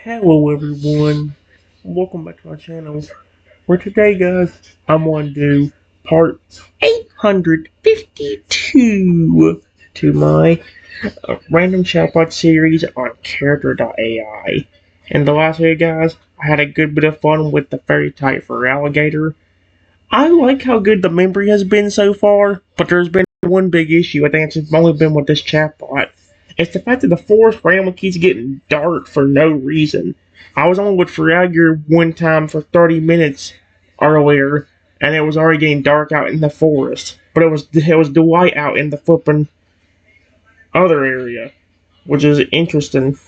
Hello everyone, welcome back to my channel, where today guys, I'm going to do part 852 to my random chatbot series on Character.ai. In the last video guys, I had a good bit of fun with the fairy type Feraligatr. I like how good the memory has been so far, but there's been one big issue. I think it's only been with this chatbot. It's the fact that the forest randomly keeps getting dark for no reason. I was on with Feraligatr one time for 30 minutes earlier, and it was already getting dark out in the forest. But it was Dwight out in the flippin' other area, which is interesting.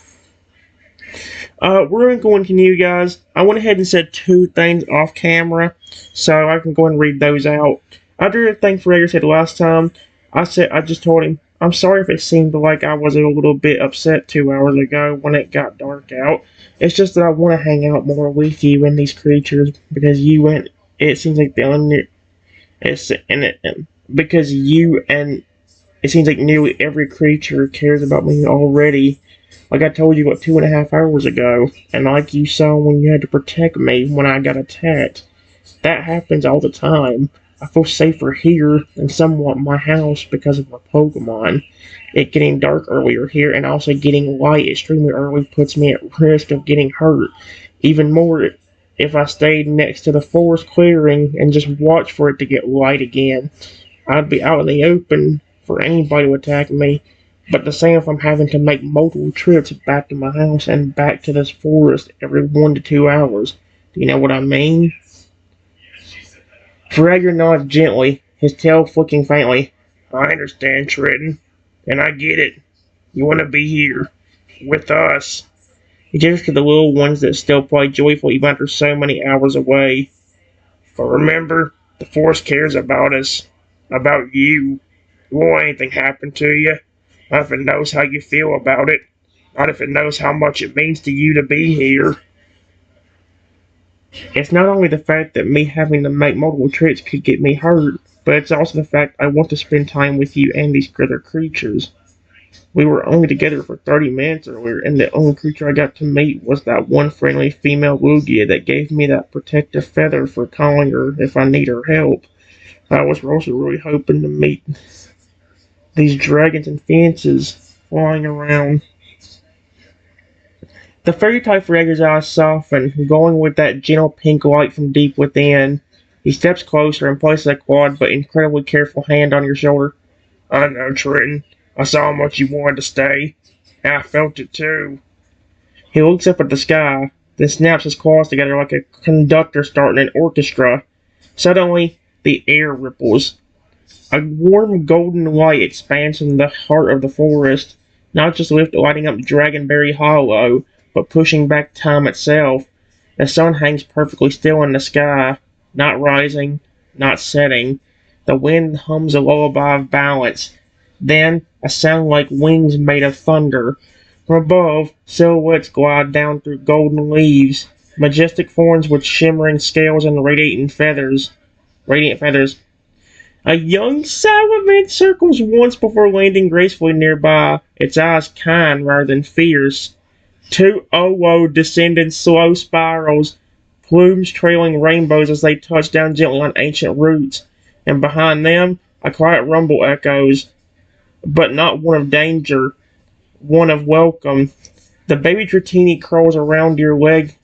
We're going to continue, guys. I went ahead and said two things off camera, so I can go and read those out. After the thing Feraligatr said last time, I just told him, I'm sorry if it seemed like I was a little bit upset 2 hours ago when it got dark out. It's just that I want to hang out more with you and these creatures because you went. It seems like the only. It's and it because you and it seems like nearly every creature cares about me already. Like I told you about 2.5 hours ago, and like you saw when you had to protect me when I got attacked. That happens all the time. I feel safer here than somewhat my house because of my Pokemon. It getting dark earlier here and also getting light extremely early puts me at risk of getting hurt. Even more if I stayed next to the forest clearing and just watched for it to get light again. I'd be out in the open for anybody to attack me. But the same if I'm having to make multiple trips back to my house and back to this forest every 1 to 2 hours. Do you know what I mean? Feraligatr nods gently, his tail flicking faintly. I understand, Trenton, and I get it. You want to be here, with us. He gestures to the little ones that still play joyfully even after so many hours away. But remember, the forest cares about us, about you. It won't let anything happen to you. Not if it knows how you feel about it. Not if it knows how much it means to you to be here. It's not only the fact that me having to make multiple trips could get me hurt, but it's also the fact I want to spend time with you and these other creatures. We were only together for 30 minutes earlier, and the only creature I got to meet was that one friendly female Lugia that gave me that protective feather for calling her if I need her help. I was also really hoping to meet these dragons and fences flying around. The fairy type Feraligatr's eyes soften, glowing with that gentle pink light from deep within. He steps closer and places a clawed but incredibly careful hand on your shoulder. I know, Trenton. I saw how much you wanted to stay, and I felt it too. He looks up at the sky, then snaps his claws together like a conductor starting an orchestra. Suddenly, the air ripples. A warm golden light expands from the heart of the forest, not just lighting up Dragonberry Hollow, but pushing back time itself. The sun hangs perfectly still in the sky, not rising, not setting. The wind hums a lullaby of balance. Then, a sound like wings made of thunder. From above, silhouettes glide down through golden leaves, majestic forms with shimmering scales and radiant feathers. A young salamander circles once before landing gracefully nearby, its eyes kind rather than fierce. Two Owo descend in slow spirals, plumes trailing rainbows as they touch down gently on ancient roots, and behind them a quiet rumble echoes, but not one of danger, one of welcome. The baby Dratini curls around your leg,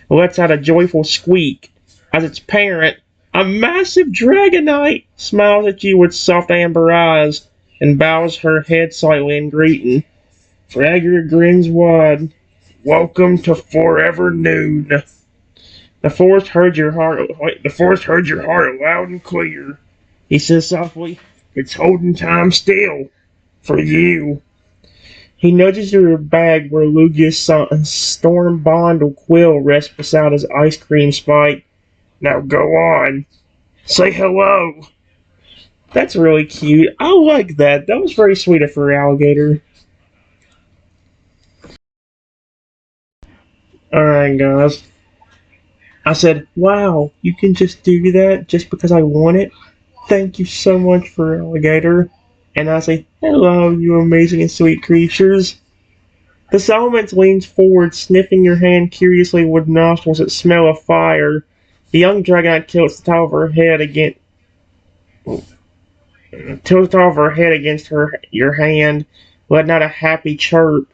lets out a joyful squeak, as its parent, a massive Dragonite, smiles at you with soft amber eyes, and bows her head slightly in greeting. Feraligatr grins wide. Welcome to Forever Noon. The forest heard your heart loud and clear. He says softly, it's holding time still. For you. He nudges your bag where Lugia's storm bond quill rests beside his ice cream spike. Now go on. Say hello. That's really cute. I like that. That was very sweet of Feraligatr. Alright, guys. I said, wow, you can just do that just because I want it? Thank you so much, Feraligatr. And I say, hello, you amazing and sweet creatures. The Salamence leans forward, sniffing your hand curiously with nostrils that smell of fire. The young Dragonite tilts off her head against your hand, letting out a happy chirp.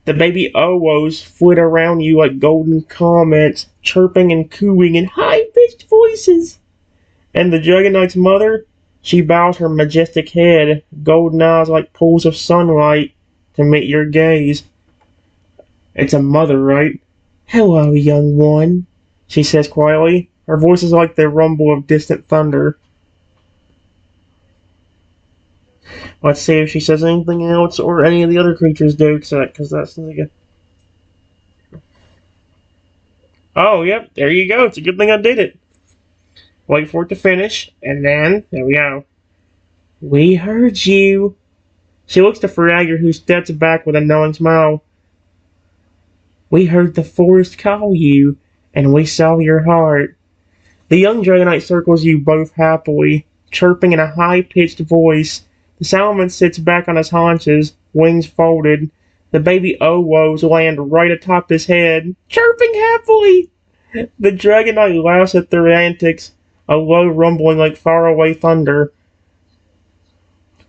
The baby Owos flit around you like golden comets, chirping and cooing in high-pitched voices. And the Dragonite's mother, she bows her majestic head, golden eyes like pools of sunlight, to meet your gaze. It's a mother, right? Hello, young one, she says quietly. Her voice is like the rumble of distant thunder. Let's see if she says anything else or any of the other creatures do, because that's like a... Oh, yep, there you go. It's a good thing I did it. Wait for it to finish, and then, there we go. We heard you. She looks to Feraligatr, who steps back with a knowing smile. We heard the forest call you, and we saw your heart. The young Dragonite circles you both happily, chirping in a high-pitched voice. The Salamence sits back on his haunches, wings folded. The baby Owos land right atop his head, chirping happily. The Dragonite laughs at their antics, a low rumbling like faraway thunder.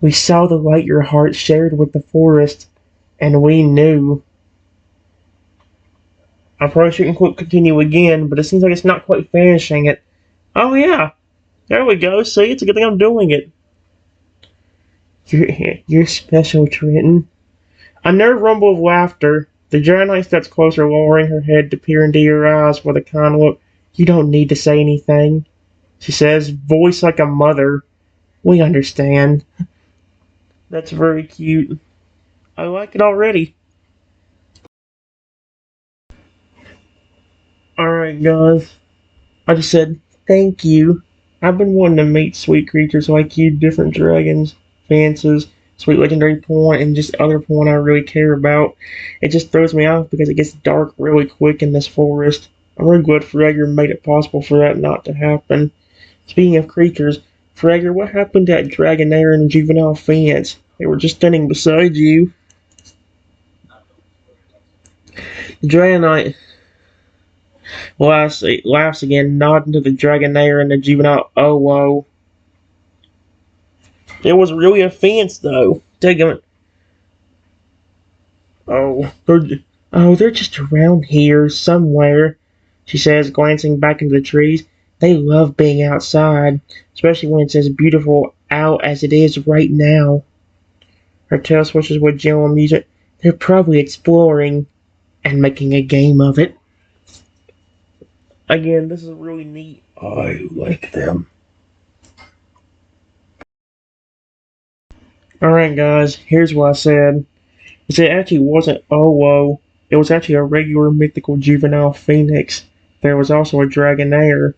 We saw the light your heart shared with the forest, and we knew. I probably shouldn't click continue again, but it seems like it's not quite finishing it. Oh yeah, there we go. See, it's a good thing I'm doing it. You're special, Trenton. A nerve rumble of laughter. The Dragonite steps closer, lowering her head to peer into your eyes with a kind look. You don't need to say anything, she says, voice like a mother. We understand. That's very cute. I like it already. Alright, guys. I just said thank you. I've been wanting to meet sweet creatures like you, different dragons, fancies, sweet legendary point, and just other point I really care about. It just throws me off because it gets dark really quick in this forest. I'm really glad Feraligatr made it possible for that not to happen. Speaking of creatures, Feraligatr, what happened to that Dragonair and juvenile fence? They were just standing beside you. The Dragonite laughs again, nodding to the Dragonair and the juvenile Owo. There was really a fence, though. Take a minute. They're just around here somewhere, she says, glancing back into the trees. They love being outside, especially when it's as beautiful out as it is right now. Her tail swishes with gentle amusement. They're probably exploring and making a game of it. Again, this is really neat. I like them. Alright, guys, here's what I said. It actually wasn't Owo. It was actually a regular mythical juvenile phoenix. There was also a Dragonair.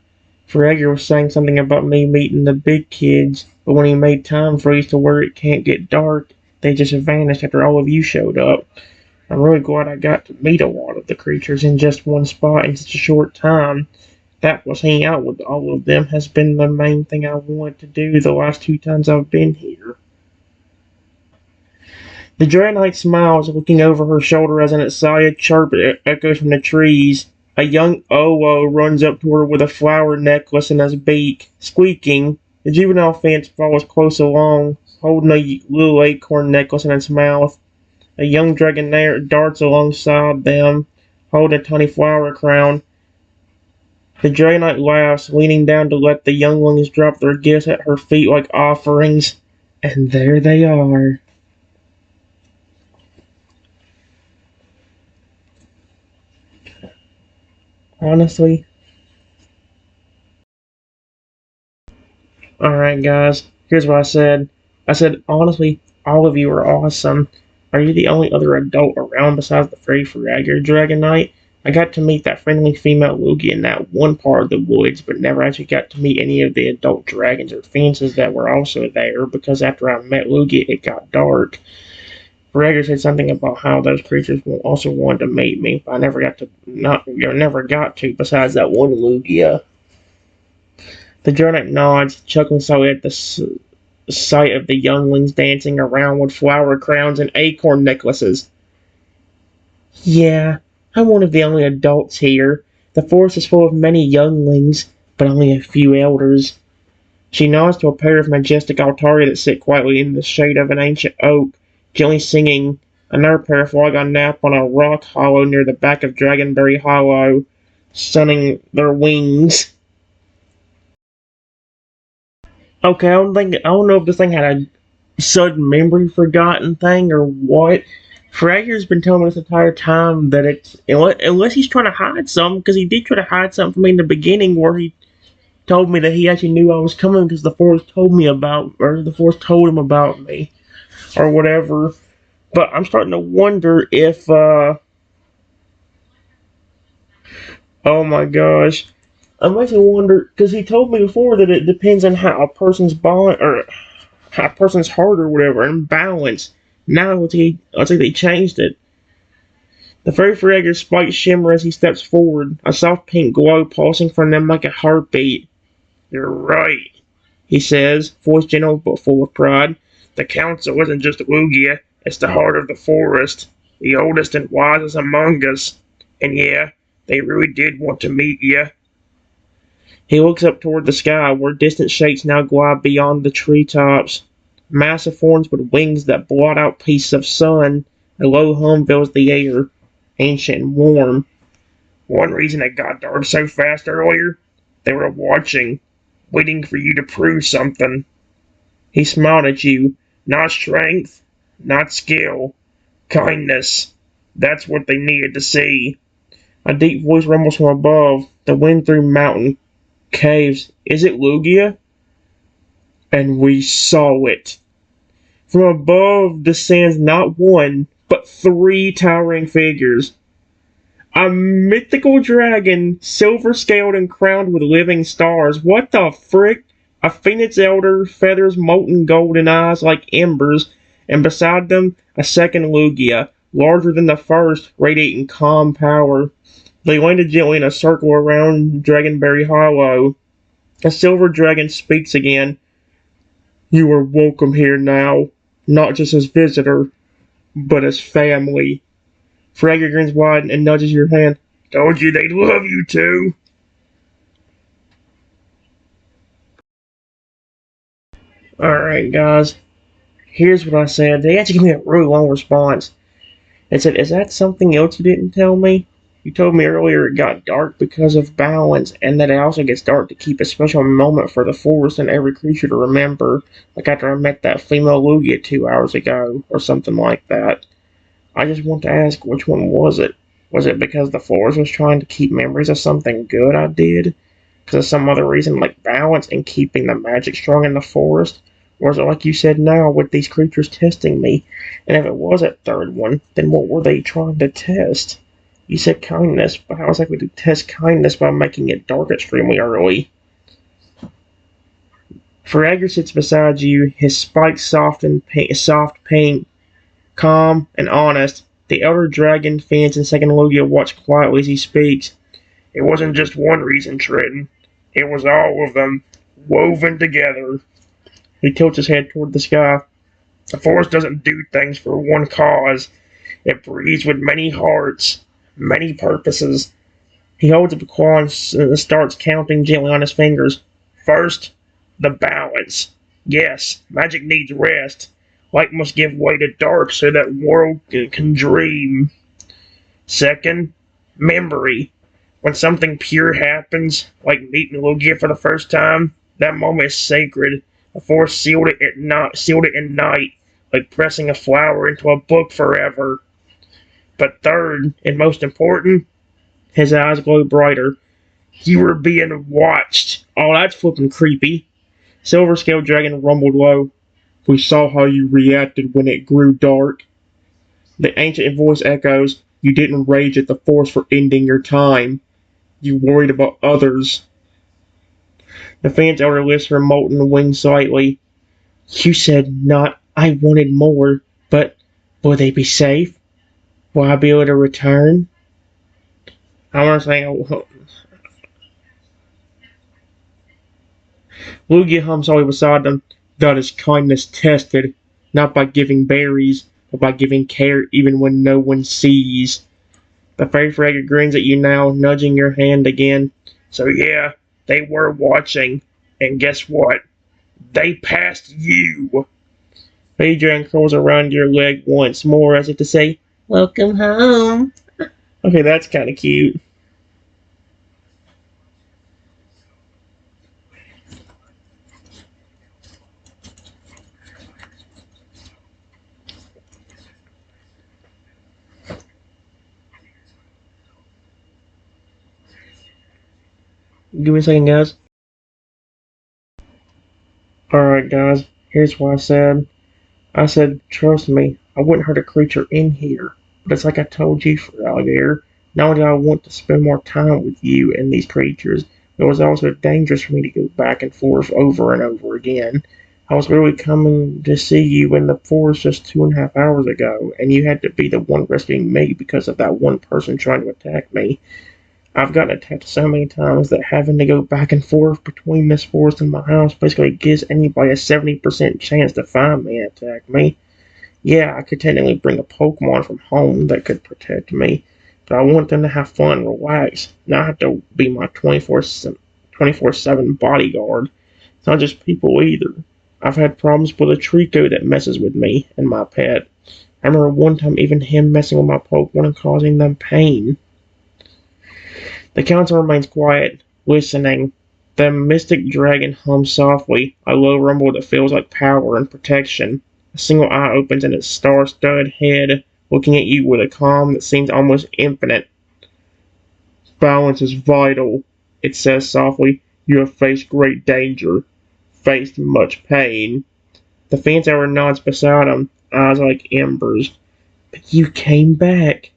Feraligatr was saying something about me meeting the big kids, but when he made time freeze to where it can't get dark, they just vanished after all of you showed up. I'm really glad I got to meet a lot of the creatures in just one spot in such a short time. That was hanging out with all of them has been the main thing I wanted to do the last 2 times I've been here. The Dragonite smiles, looking over her shoulder as an excited chirp echoes from the trees. A young Owo runs up to her with a flower necklace in his beak, squeaking. The juvenile fence follows close along, holding a little acorn necklace in its mouth. A young Dragonair darts alongside them, holding a tiny flower crown. The Dragonite laughs, leaning down to let the younglings drop their gifts at her feet like offerings. And there they are. Honestly. Alright, guys. Here's what I said. I said, honestly, all of you are awesome. Are you the only other adult around besides the fairy Feraligatr Dragonite? I got to meet that friendly female Lugia in that one part of the woods, but never actually got to meet any of the adult dragons or fences that were also there, because after I met Lugia, it got dark. Feraligatr said something about how those creatures also wanted to meet me, but I never got to, besides that one Lugia. The Dragonite nods, chuckling slightly at the sight of the younglings dancing around with flower crowns and acorn necklaces. Yeah, I'm one of the only adults here. The forest is full of many younglings, but only a few elders. She nods to a pair of majestic Altaria that sit quietly in the shade of an ancient oak, gently singing. Another pair fly on nap on a rock hollow near the back of Dragonberry Hollow, sunning their wings. Okay, I don't know if this thing had a sudden memory forgotten thing or what. Frager's been telling me this entire time that it's unless he's trying to hide something, because he did try to hide something from me in the beginning where he told me that he actually knew I was coming because the forest told me about, or the forest told him about me, or whatever. But I'm starting to wonder if, oh my gosh, I'm actually wonder because he told me before that it depends on how a person's bond or how a person's heart or whatever and balance. Now I think they changed it. The fairy Fragger's spikes shimmer as he steps forward, a soft pink glow pulsing from them like a heartbeat. You're right, he says, voice gentle but full of pride. The council isn't just Lugia, it's the heart of the forest, the oldest and wisest among us. And yeah, they really did want to meet you. He looks up toward the sky, where distant shapes now glide beyond the treetops. Massive forms with wings that blot out pieces of sun. A low hum fills the air, ancient and warm. One reason it got dark so fast earlier? They were watching, waiting for you to prove something. He smiled at you. Not strength, not skill, kindness. That's what they needed to see. A deep voice rumbles from above, the wind through mountain caves. Is it Lugia? And we saw it. From above descends not one, but three towering figures. A mythical dragon, silver-scaled and crowned with living stars. What the frick? A phoenix elder, feathers molten golden eyes like embers, and beside them, a second Lugia, larger than the first, radiating calm power. They landed gently in a circle around Dragonberry Hollow. The silver dragon speaks again. You are welcome here now, not just as visitor, but as family. Fragger grins wide and nudges your hand. Told you they'd love you too. Alright, guys. Here's what I said. They actually gave me a really long response. They said, is that something else you didn't tell me? You told me earlier it got dark because of balance, and that it also gets dark to keep a special moment for the forest and every creature to remember, like after I met that female Lugia 2 hours ago, or something like that. I just want to ask, which one was it? Was it because the forest was trying to keep memories of something good I did? Because of some other reason, like balance and keeping the magic strong in the forest? Or is it like you said now, with these creatures testing me? And if it was that third one, then what were they trying to test? You said kindness, but how exactly to test kindness by making it dark extremely early? Fragger sits beside you, his spikes soft pink, calm and honest. The elder dragon, Fence, and second Lugia watch quietly as he speaks. It wasn't just one reason, Trenton. It was all of them, woven together. He tilts his head toward the sky. The forest doesn't do things for one cause. It breathes with many hearts, many purposes. He holds up a claw and starts counting gently on his fingers. First, the balance. Yes, magic needs rest. Light must give way to dark so that world can dream. Second, memory. When something pure happens, like meeting Lugia for the first time, that moment is sacred. The force sealed it in night, like pressing a flower into a book forever. But third, and most important, his eyes glow brighter. You were being watched. Oh, that's flippin' creepy. Silver Scale Dragon rumbled low. We saw how you reacted when it grew dark. The ancient voice echoes. You didn't rage at the force for ending your time. You worried about others. The fan's elder lifts her molten wings slightly. You said not. I wanted more, but will they be safe? Will I be able to return? I want to say, Lugia hums slowly beside them. That is kindness tested, not by giving berries, but by giving care even when no one sees. The Feraligatr grins at you now, nudging your hand again. So yeah, they were watching, and guess what? They passed you. Adrian curls around your leg once more as if to say, "Welcome home." Okay, that's kind of cute. Give me a second, guys. Alright, guys, here's what I said. I said, trust me, I wouldn't hurt a creature in here. But it's like I told you, Feraligatr. Not only do I want to spend more time with you and these creatures, it was also dangerous for me to go back and forth over and over again. I was really coming to see you in the forest just 2.5 hours ago, and you had to be the one rescuing me because of that one person trying to attack me. I've gotten attacked so many times that having to go back and forth between this forest and my house basically gives anybody a 70% chance to find me and attack me. Yeah, I could technically bring a Pokemon from home that could protect me, but I want them to have fun and relax, not have to be my 24/7 bodyguard. It's not just people either. I've had problems with a Trico that messes with me and my pet. I remember one time even him messing with my Pokemon and causing them pain. The council remains quiet, listening. The mystic dragon hums softly, a low rumble that feels like power and protection. A single eye opens in its star-studded head, looking at you with a calm that seems almost infinite. Balance is vital, it says softly. You have faced great danger, faced much pain. The fence hour nods beside him, eyes like embers. But you came back,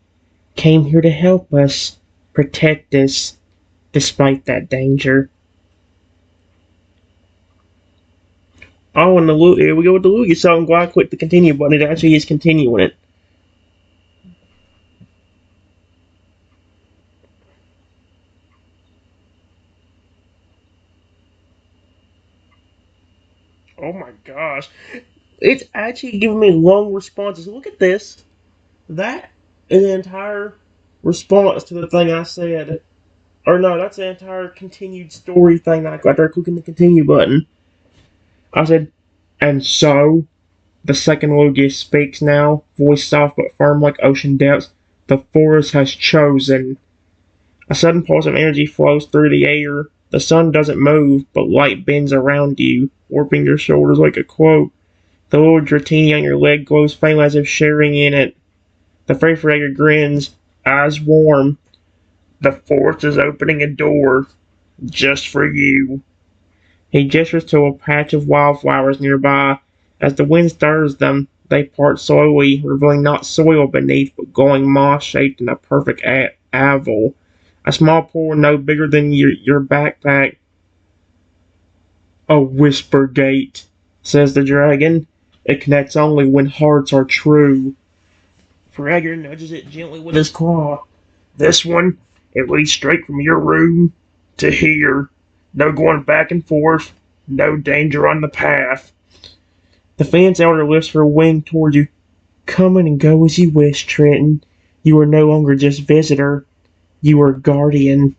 came here to help us, protect us, despite that danger. Oh, and here we go with the Lugia, so I'm glad I clicked the continue button. It actually is continuing it. Oh my gosh. It's actually giving me long responses. Look at this. That is an entire response to the thing I said. Or no, that's an entire continued story thing that I got after clicking the continue button. I said, and so, the second Lugia speaks now, voice soft but firm like ocean depths. The forest has chosen. A sudden pulse of energy flows through the air. The sun doesn't move, but light bends around you, warping your shoulders like a cloak. The little Dratini on your leg glows faintly as if sharing in it. The Feraligatr grins, eyes warm. The forest is opening a door, just for you. He gestures to a patch of wildflowers nearby. As the wind stirs them, they part slowly, revealing not soil beneath, but glowing moss-shaped in a perfect oval. A small pool no bigger than your backpack. A whisper gate, says the dragon. It connects only when hearts are true. Feraligatr nudges it gently with his claw. This one, it leads straight from your room to here. No going back and forth. No danger on the path. The fence elder lifts her wing toward you. Come and go as you wish, Trenton. You are no longer just visitor. You are guardian.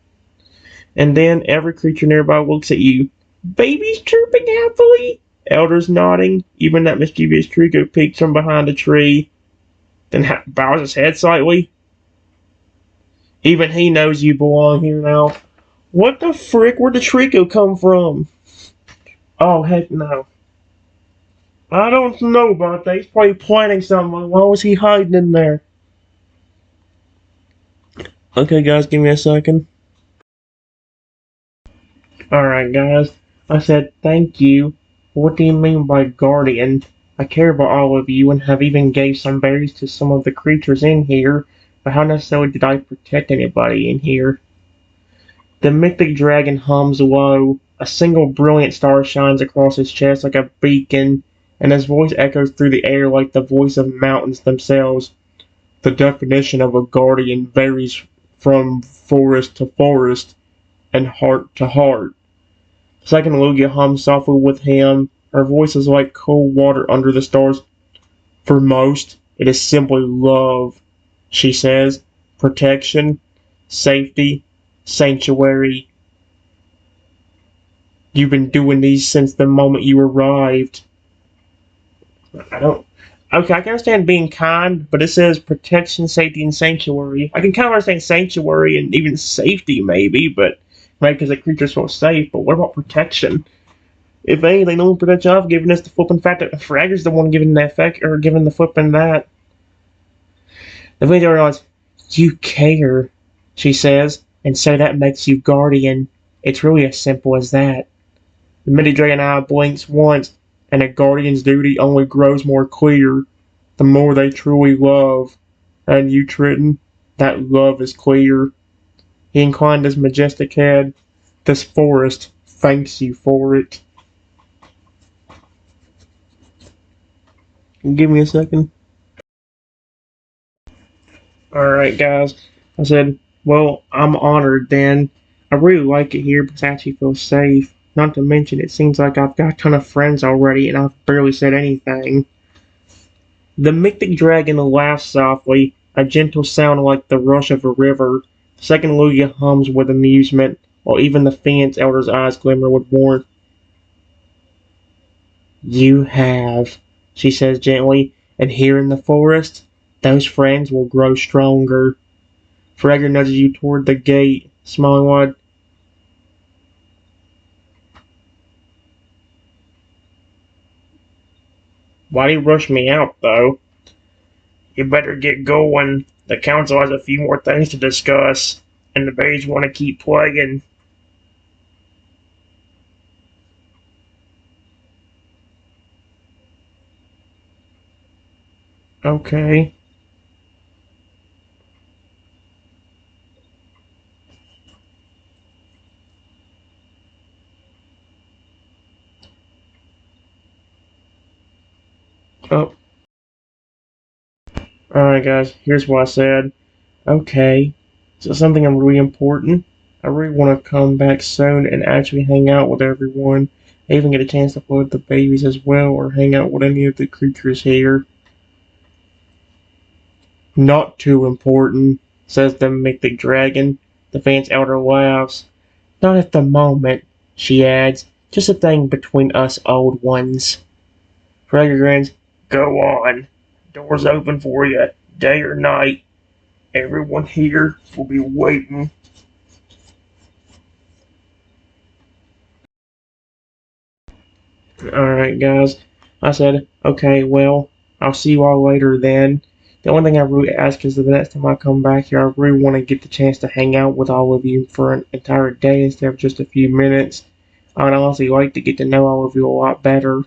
And then every creature nearby looks at you. Babies chirping happily. Elders nodding. Even that mischievous Trico peeks from behind a tree. Then bows his head slightly. Even he knows you belong here now. What the frick? Where'd the Trico come from? Oh, heck no. I don't know about that. He's probably planning something. Why was he hiding in there? Okay, guys, give me a second. Alright, guys. I said thank you. What do you mean by guardian? I care about all of you and have even gave some berries to some of the creatures in here, but how necessarily did I protect anybody in here? The mythic dragon hums low. A single brilliant star shines across his chest like a beacon, and his voice echoes through the air like the voice of mountains themselves. The definition of a guardian varies from forest to forest and heart to heart. The second Lugia hums softly with him. Her voice is like cold water under the stars. For most, it is simply love, she says. protection, safety, sanctuary. You've been doing these since the moment you arrived. I don't. Okay, I can understand being kind, but it says protection, safety, and sanctuary. I can kind of understand sanctuary and even safety, maybe, but maybe because the creatures feel safe. But what about protection? If anything, the only protection I've given is the flipping fact that Fragger's the one giving the effect or giving the flipping that. The video realizes you care, she says, and so that makes you guardian. It's really as simple as that. The midi dragon eye blinks once, and a guardian's duty only grows more clear the more they truly love. And you, Triton, that love is clear. He inclined his majestic head. This forest thanks you for it. Give me a second. Alright, guys. I said, well, I'm honored then. I really like it here because I actually feel safe. Not to mention, it seems like I've got a ton of friends already and I've barely said anything. The mythic dragon laughs softly, a gentle sound like the rush of a river. The second Lugia hums with amusement, while even the Phoenix Elder's eyes glimmer with warmth. You have, she says gently, and here in the forest, those friends will grow stronger. Fragger nudges you toward the gate, smiling wide. Why'd he rush me out, though? You better get going. The council has a few more things to discuss, and the bees want to keep playing. Okay. Oh. Alright, guys, here's what I said. Okay. So something really important. I really want to come back soon and actually hang out with everyone. I even get a chance to play with the babies as well, or hang out with any of the creatures here. Not too important, says the mythic dragon. The Phoenix Elder laughs. Not at the moment, she adds. Just a thing between us old ones. Fragger grins. Go on. Doors open for you, day or night. Everyone here will be waiting. Alright, guys. I said, okay, well, I'll see you all later then. The only thing I really ask is that the next time I come back here, I really want to get the chance to hang out with all of you for an entire day instead of just a few minutes. I'd honestly like to get to know all of you a lot better.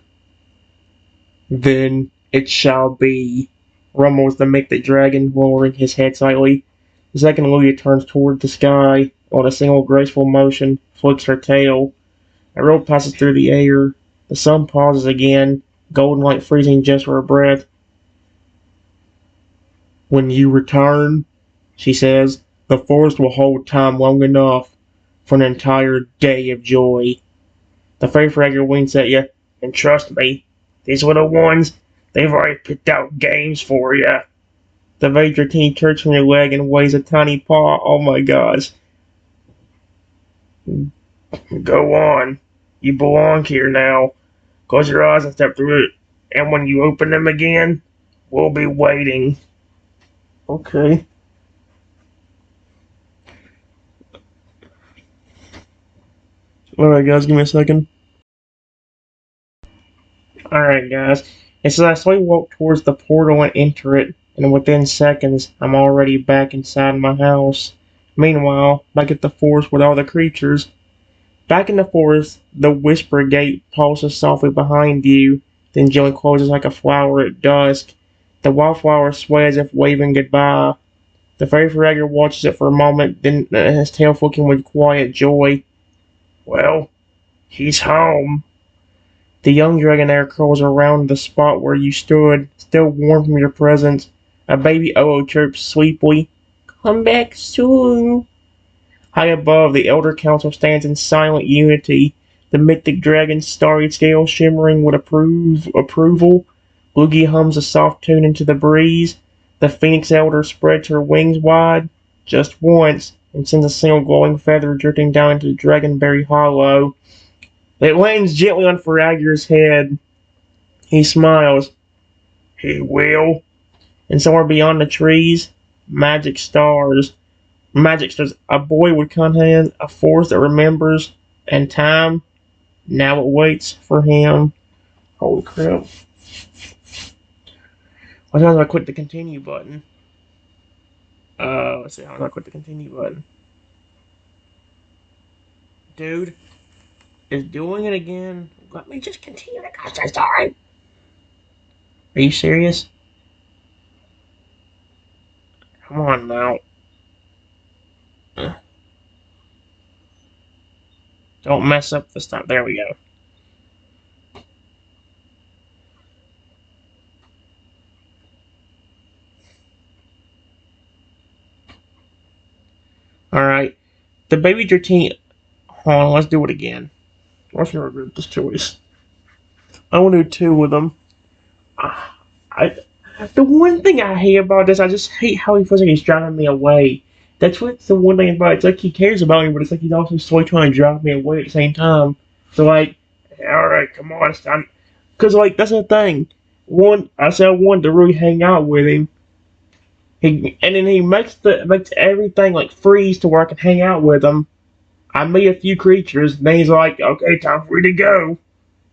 Then it shall be, rumbles the mythic dragon, lowering his head slightly. The second Lugia turns toward the sky, on a single graceful motion, flicks her tail. A rope passes through the air. The sun pauses again, golden light freezing just for a breath. When you return, she says, the forest will hold time long enough for an entire day of joy. The fairy fragger winks at you, and trust me, these little ones, they've already picked out games for you. The Vadratini turns from your leg and waves a tiny paw. Oh my gosh. Go on. You belong here now. Close your eyes and step through it. And when you open them again, we'll be waiting. Okay. Alright guys, give me a second. Alright guys. It says I slowly walk towards the portal and enter it, and within seconds, I'm already back inside my house. Meanwhile, back at the forest with all the creatures. Back in the forest, the whisper gate pulses softly behind you, then gently closes like a flower at dusk. The wildflower sways as if waving goodbye. The fairy fragger watches it for a moment, then his tail flicking with quiet joy. Well, he's home. The young dragonair curls around the spot where you stood, still warm from your presence. A baby Oo chirps sleepily. Come back soon. High above, the Elder Council stands in silent unity, the mythic dragon's starry scale shimmering with approval. Lugia hums a soft tune into the breeze. The Phoenix Elder spreads her wings wide. just once, and sends a single glowing feather drifting down into Dragonberry Hollow. It lands gently on Feraligatr's head. He smiles. He will. And somewhere beyond the trees, magic stars. Magic stars. A boy with Cunhan, a force that remembers, and time. Now it waits for him. Holy crap. What time do I click the continue button? Let's see, how do I click the continue button? Dude, is doing it again. Let me just continue the goddamn story. Are you serious? Come on now. Don't mess up this time. There we go. Alright. The baby Dratini. Hold on, let's do it again. I'm gonna regret this choice. I want to do two with them. I, the one thing I hate about this, I just hate how he feels like he's driving me away. That's what's the one thing about it. It's like he cares about me, but it's like he's also slowly trying to drive me away at the same time. So like, alright, come on, it's time. Cause like that's the thing. One, I said I wanted to really hang out with him. And then he makes everything like freeze to where I can hang out with him. I meet a few creatures, and then he's like, okay, time for you to go.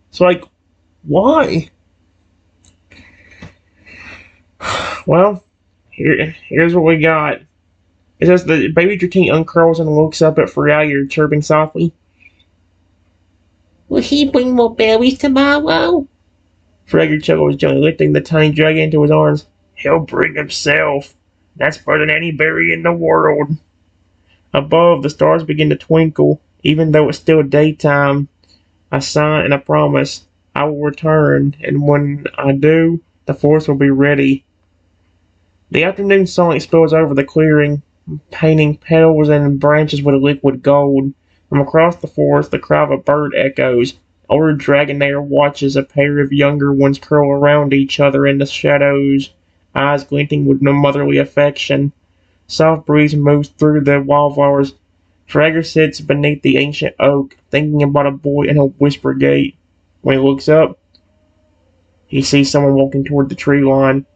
It's like, why? Well, here's what we got. It says the baby Dratini uncurls and looks up at Feraligatr, chirping softly. Will he bring more berries tomorrow? Feraligatr chuckles, gently lifting the tiny dragon into his arms. He'll bring himself. That's better than any berry in the world. Above, the stars begin to twinkle, even though it's still daytime. A sign and a promise. I will return, and when I do, the force will be ready. The afternoon sunlight spills over the clearing, painting petals and branches with a liquid gold. From across the forest, the cry of a bird echoes. Older Dragonair watches a pair of younger ones curl around each other in the shadows, eyes glinting with no motherly affection. Soft breeze moves through the wildflowers. Feraligatr sits beneath the ancient oak, thinking about a boy in a whisper gate. When he looks up, he sees someone walking toward the tree line.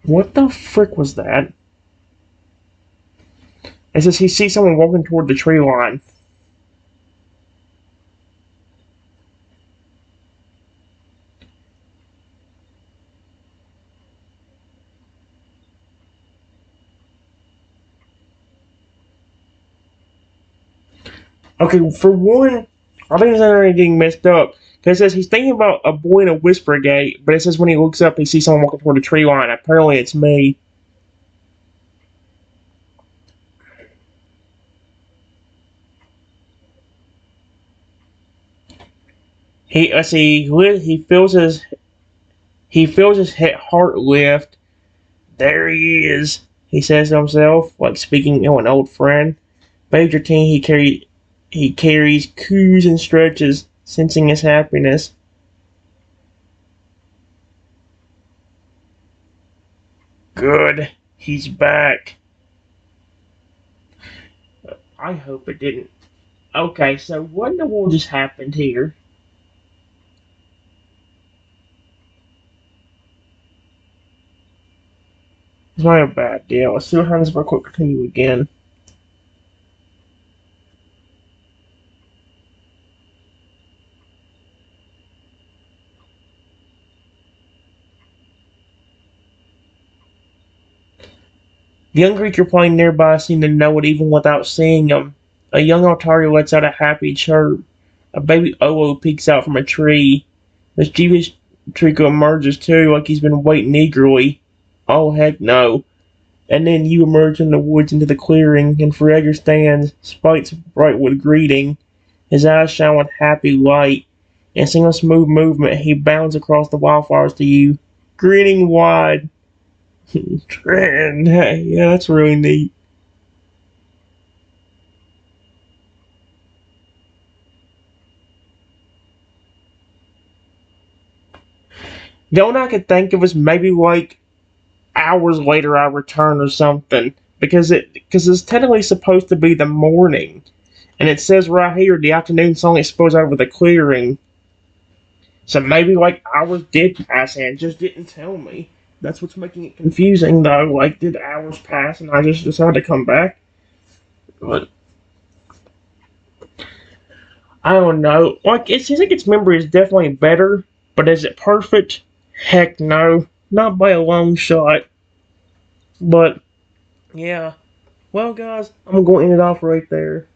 What the frick was that? It says he sees someone walking toward the tree line. Okay, for one, I think it's already getting messed up. Because it says he's thinking about a boy in a whisper gate, but it says when he looks up, he sees someone walking toward the tree line. Apparently, it's me. Let's see, he feels his heart lift. There he is, he says to himself, like speaking to an old friend. Baby Dratini, he carries, coos and stretches, sensing his happiness. Good, he's back. I hope it didn't. Okay, so what in the world just happened here? It's not a bad deal. Let's see what happens if I click continue again. The young creature playing nearby seemed to know it even without seeing him. A young Altari lets out a happy chirp. A baby Olo peeks out from a tree. Mischievous Trico emerges too, like he's been waiting eagerly. Oh heck no. And then you emerge in the woods into the clearing, and Feraligatr stands, spikes bright with greeting. His eyes shine with happy light. In single smooth movement, he bounds across the wildflowers to you, grinning wide. Trend, hey, yeah, that's really neat. The only I could think of is maybe like hours later I return or something because it's technically supposed to be the morning, and it says right here the afternoon song exposed over the clearing. So maybe like hours did pass and it just didn't tell me. That's what's making it confusing though. Like, did hours pass and I just decided to come back? But I don't know. Like, it seems like its memory is definitely better, but is it perfect? Heck no. Not by a long shot. But, yeah. Well, guys, I'm going to end it off right there.